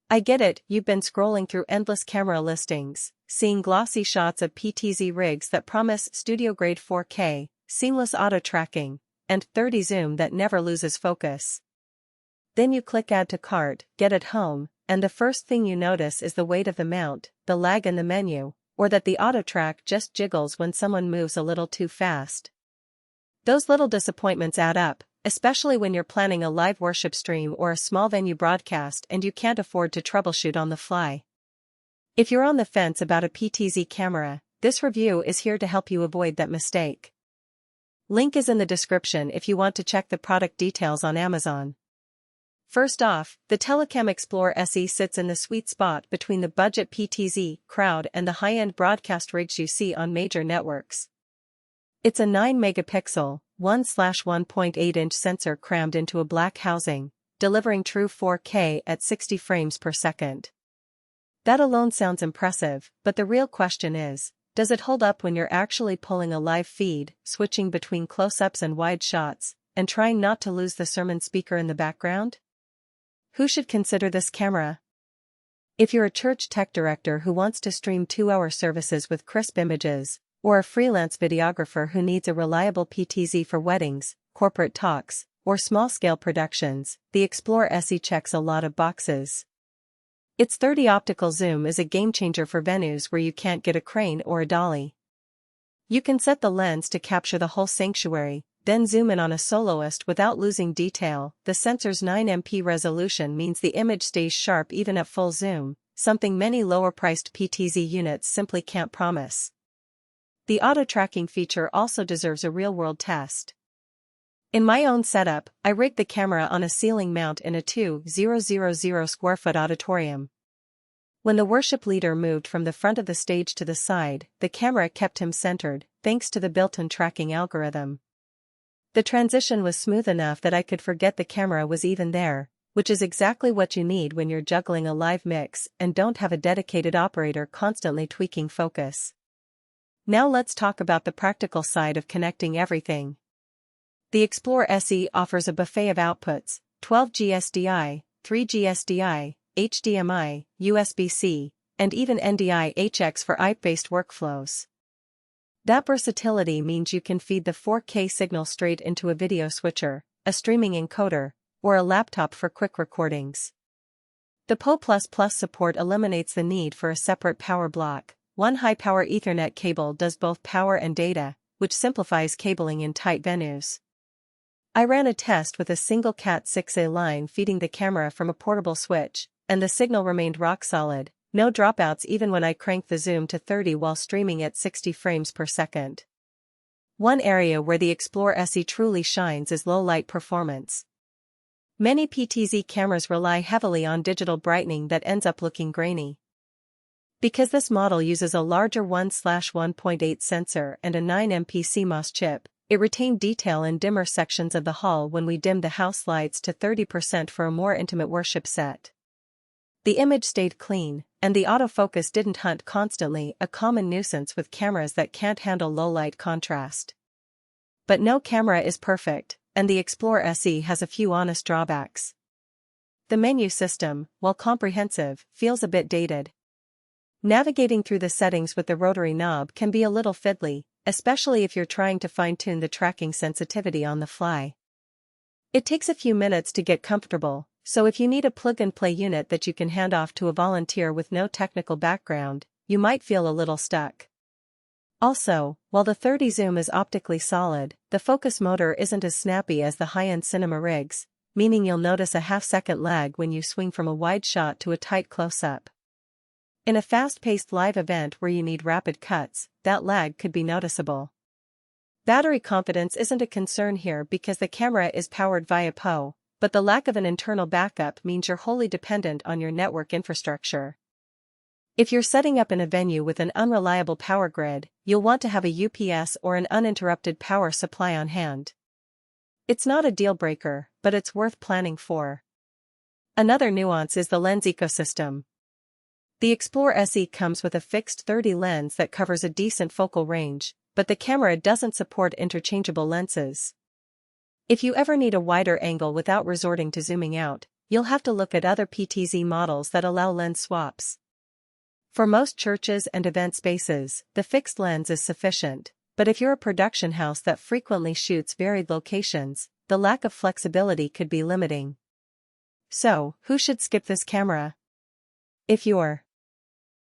I get it, you've been scrolling through endless camera listings, seeing glossy shots of PTZ rigs that promise studio-grade 4K, seamless auto-tracking, and 30 zoom that never loses focus. Then you click Add to Cart, get it home, and the first thing you notice is the weight of the mount, the lag in the menu, or that the auto-track just jiggles when someone moves a little too fast. Those little disappointments add up, especially when you're planning a live worship stream or a small venue broadcast and you can't afford to troubleshoot on the fly. If you're on the fence about a PTZ camera, this review is here to help you avoid that mistake. Link is in the description if you want to check the product details on Amazon. First off, the Telycam Explore SE sits in the sweet spot between the budget PTZ crowd and the high-end broadcast rigs you see on major networks. It's a 9-megapixel, 1/1.8-inch sensor crammed into a black housing, delivering true 4K at 60 frames per second. That alone sounds impressive, but the real question is, does it hold up when you're actually pulling a live feed, switching between close-ups and wide shots, and trying not to lose the sermon speaker in the background? Who should consider this camera? If you're a church tech director who wants to stream 2-hour services with crisp images, or a freelance videographer who needs a reliable PTZ for weddings, corporate talks, or small-scale productions, the Explore SE checks a lot of boxes. Its 30 optical zoom is a game-changer for venues where you can't get a crane or a dolly. You can set the lens to capture the whole sanctuary, then zoom in on a soloist without losing detail. The sensor's 9MP resolution means the image stays sharp even at full zoom, something many lower-priced PTZ units simply can't promise. The auto-tracking feature also deserves a real-world test. In my own setup, I rigged the camera on a ceiling mount in a 2,000 square foot auditorium. When the worship leader moved from the front of the stage to the side, the camera kept him centered, thanks to the built-in tracking algorithm. The transition was smooth enough that I could forget the camera was even there, which is exactly what you need when you're juggling a live mix and don't have a dedicated operator constantly tweaking focus. Now let's talk about the practical side of connecting everything. The Explore SE offers a buffet of outputs: 12G SDI, 3G SDI, HDMI, USB-C, and even NDI-HX for IP-based workflows. That versatility means you can feed the 4K signal straight into a video switcher, a streaming encoder, or a laptop for quick recordings. The PO++ support eliminates the need for a separate power block. One high-power Ethernet cable does both power and data, which simplifies cabling in tight venues. I ran a test with a single Cat6a line feeding the camera from a portable switch, and the signal remained rock-solid, no dropouts even when I cranked the zoom to 30 while streaming at 60 frames per second. One area where the Explore SE truly shines is low-light performance. Many PTZ cameras rely heavily on digital brightening that ends up looking grainy. Because this model uses a larger 1/1.8 sensor and a 9MP CMOS chip, it retained detail in dimmer sections of the hall when we dimmed the house lights to 30% for a more intimate worship set. The image stayed clean, and the autofocus didn't hunt constantly, a common nuisance with cameras that can't handle low-light contrast. But no camera is perfect, and the Explore SE has a few honest drawbacks. The menu system, while comprehensive, feels a bit dated. Navigating through the settings with the rotary knob can be a little fiddly, especially if you're trying to fine-tune the tracking sensitivity on the fly. It takes a few minutes to get comfortable, so if you need a plug-and-play unit that you can hand off to a volunteer with no technical background, you might feel a little stuck. Also, while the 30 zoom is optically solid, the focus motor isn't as snappy as the high-end cinema rigs, meaning you'll notice a half-second lag when you swing from a wide shot to a tight close-up. In a fast-paced live event where you need rapid cuts, that lag could be noticeable. Battery confidence isn't a concern here because the camera is powered via PO, but the lack of an internal backup means you're wholly dependent on your network infrastructure. If you're setting up in a venue with an unreliable power grid, you'll want to have a UPS or an uninterrupted power supply on hand. It's not a deal-breaker, but it's worth planning for. Another nuance is the lens ecosystem. The Explore SE comes with a fixed 30 lens that covers a decent focal range, but the camera doesn't support interchangeable lenses. If you ever need a wider angle without resorting to zooming out, you'll have to look at other PTZ models that allow lens swaps. For most churches and event spaces, the fixed lens is sufficient, but if you're a production house that frequently shoots varied locations, the lack of flexibility could be limiting. So, who should skip this camera? If you're